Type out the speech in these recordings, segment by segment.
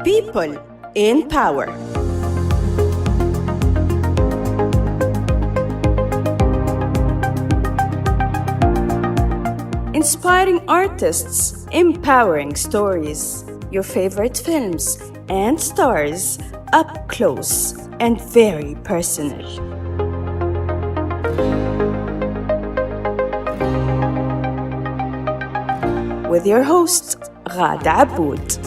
people in power. Inspiring artists, empowering stories, your favorite films and stars up close and very personal. With your host, Ghada Aboud.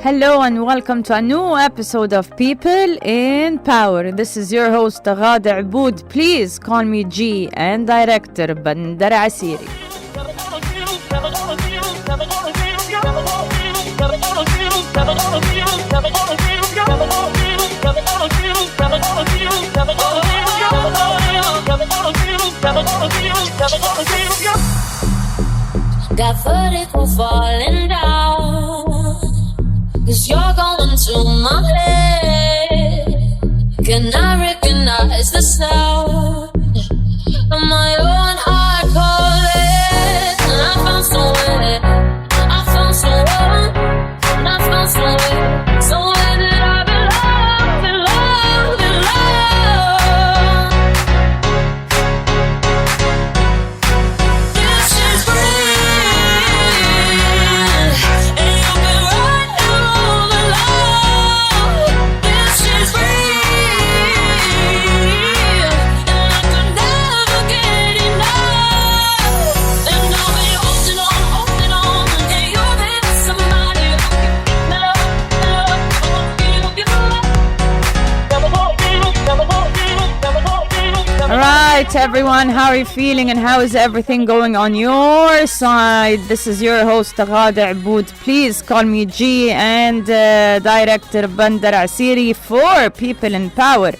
Hello and welcome to a new episode of People in Power. This is your host Ghada Aboud. Please call me G and director Bandar Asiri. Got footed for falling down, 'cause you're going to my head. Can I recognize the sound of my own heart calling? And I found somewhere, I found someone, and I found somewhere, somewhere that I belong, belong, belong. This is real, and you've been right all along. This is real, and I can never get enough. And I'll be holding on, and you're with somebody who can love, All right, everyone, how are you feeling and how is everything going on your side? This is your host Ghada Aboud. Please call me G and director Bandar Asiri for People in Power.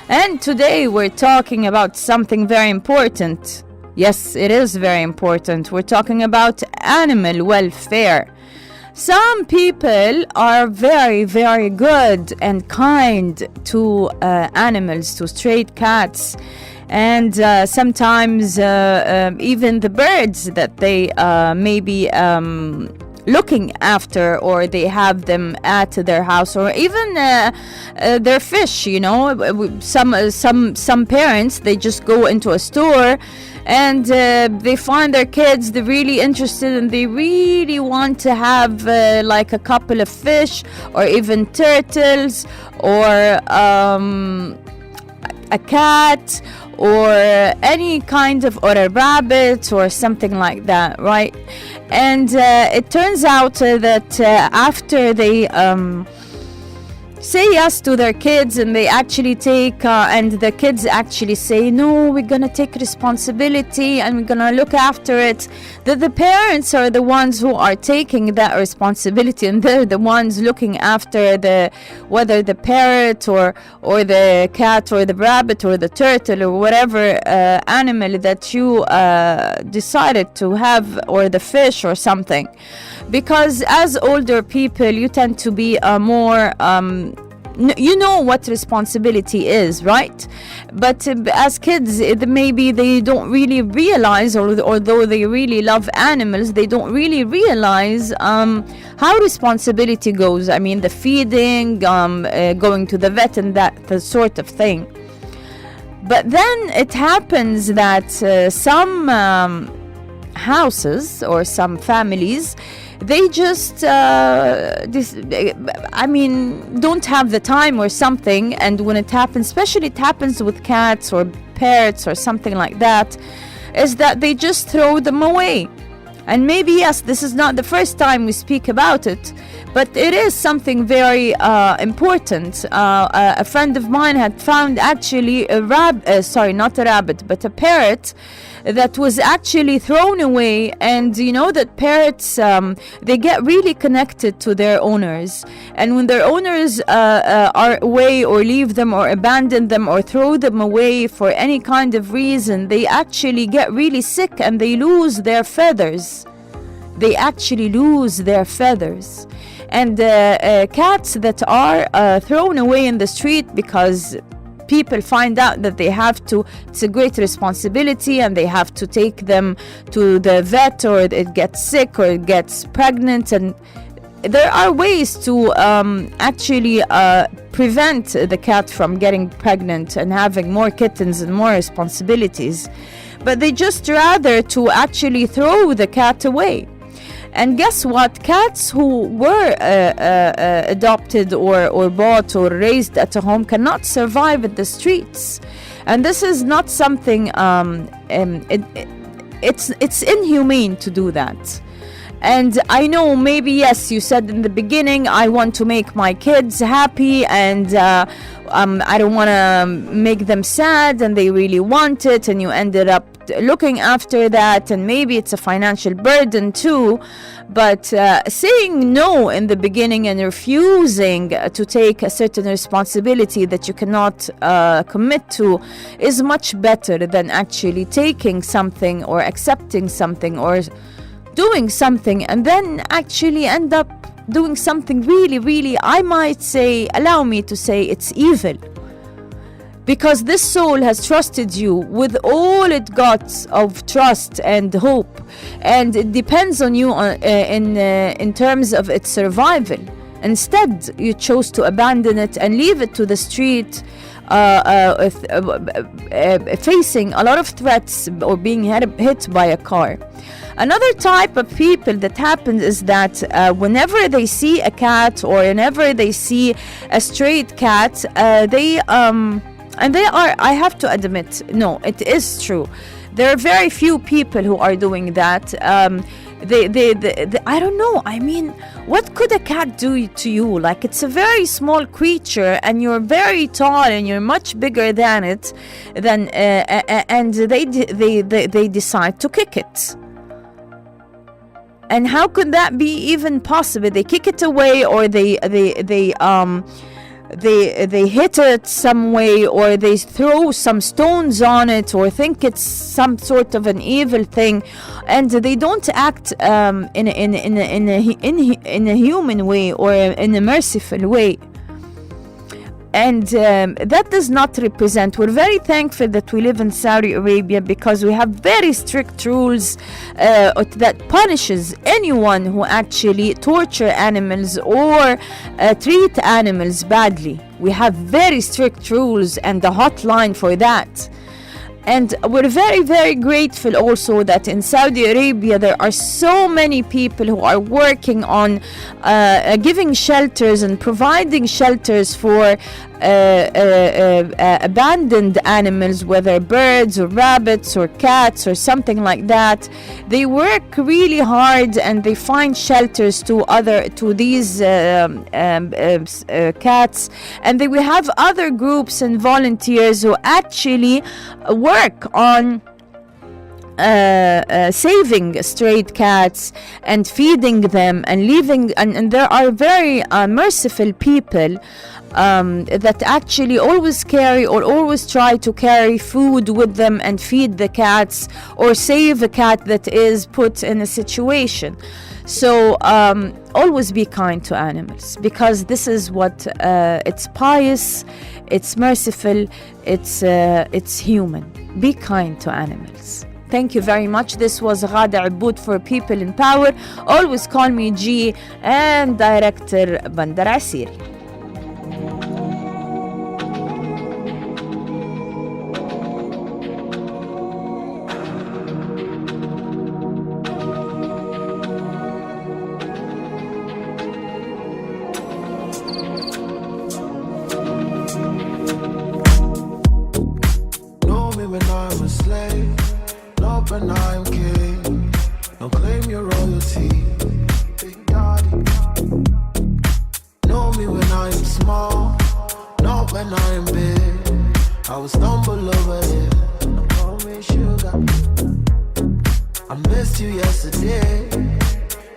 And today we're talking about something very important. Yes, it is very important. We're talking about animal welfare. Some people are very, very good and kind to animals, to stray cats, and sometimes even the birds that they may be looking after, or they have them at their house, or even their fish. You know, some parents, they just go into a store and they find their kids, they're really interested and they really want to have like a couple of fish or even turtles or a cat or any kind of, or a rabbit or something like that, right? And it turns out that after they say yes to their kids, and they actually take and the kids actually say, no, we're gonna take responsibility and we're gonna look after it, that the parents are the ones who are taking that responsibility, and they're the ones looking after whether the parrot or the cat or the rabbit or the turtle or whatever animal that you decided to have, or the fish or something. Because as older people, you tend to be more you know what responsibility is, right? But as kids, maybe they don't really realize, or although they really love animals, they don't really realize how responsibility goes. I mean, the feeding, going to the vet, and the sort of thing. But then it happens that some houses or some families, they just don't have the time or something, and when it happens, especially it happens with cats or parrots or something like that, is that they just throw them away. And maybe, yes, this is not the first time we speak about it, but it is something very important. A friend of mine had found actually not a rabbit, but a parrot that was actually thrown away. And you know that parrots, they get really connected to their owners, and when their owners are away or leave them or abandon them or throw them away for any kind of reason, they actually get really sick and they lose their feathers. They actually lose their feathers. And cats that are thrown away in the street because people find out that they have to, it's a great responsibility, and they have to take them to the vet, or it gets sick, or it gets pregnant. And there are ways to actually prevent the cat from getting pregnant and having more kittens and more responsibilities. But they just rather to actually throw the cat away. And guess what? Cats who were adopted or bought or raised at a home cannot survive at the streets. And this is not something, it's inhumane to do that. And I know maybe, yes, you said in the beginning, I want to make my kids happy, and I don't want to make them sad, and they really want it, and you ended up looking after that, and maybe it's a financial burden too. But saying no in the beginning and refusing to take a certain responsibility that you cannot commit to is much better than actually taking something or accepting something or doing something and then actually end up doing something really, really, I might say, allow me to say, it's evil. Because this soul has trusted you with all it got of trust and hope, and it depends on you in terms of its survival. Instead, you chose to abandon it and leave it to the street, facing a lot of threats or being hit by a car. Another type of people that happens is that whenever they see a cat or whenever they see a strayed cat, they are, I have to admit, no, it is true. There are very few people who are doing that. I don't know. I mean, what could a cat do to you? Like, it's a very small creature, and you're very tall, and you're much bigger than it. And they decide to kick it. And how could that be even possible? They kick it away, or they hit it some way, or they throw some stones on it, or think it's some sort of an evil thing, and they don't act in a human way or in a merciful way. And that does not represent. We're very thankful that we live in Saudi Arabia, because we have very strict rules that punishes anyone who actually torture animals or treat animals badly. We have very strict rules and a hotline for that. And we're very, very grateful also that in Saudi Arabia there are so many people who are working on giving shelters and providing shelters for abandoned animals, whether birds or rabbits or cats or something like that. They work really hard and they find shelters to these cats, and we have other groups and volunteers who actually work on saving strayed cats and feeding them and leaving, and there are very merciful people that actually always carry or always try to carry food with them and feed the cats or save a cat that is put in a situation. So always be kind to animals, because this is what it's pious, it's merciful, it's human. Be kind to animals. Thank you very much. This was Ghada Aboud for People in Power. Always call me G, and Director Bandar Asiri. When I'm king, don't claim your royalty, Big Daddy. Know me when I'm small, not when I'm big. I will stumble over it, don't call me sugar. I missed you yesterday,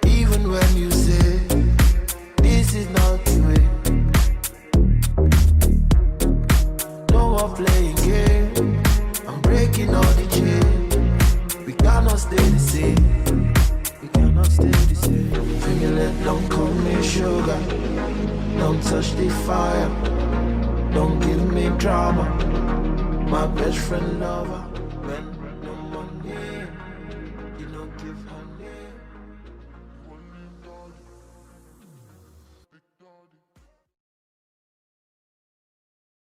even when you say this is not the way. No more playing game, I'm breaking all the chains. We cannot stay the same. We cannot stay the same. Feel it, don't call me sugar. Don't touch the fire. Don't give me drama. My best friend lover. When no money, you know give honey.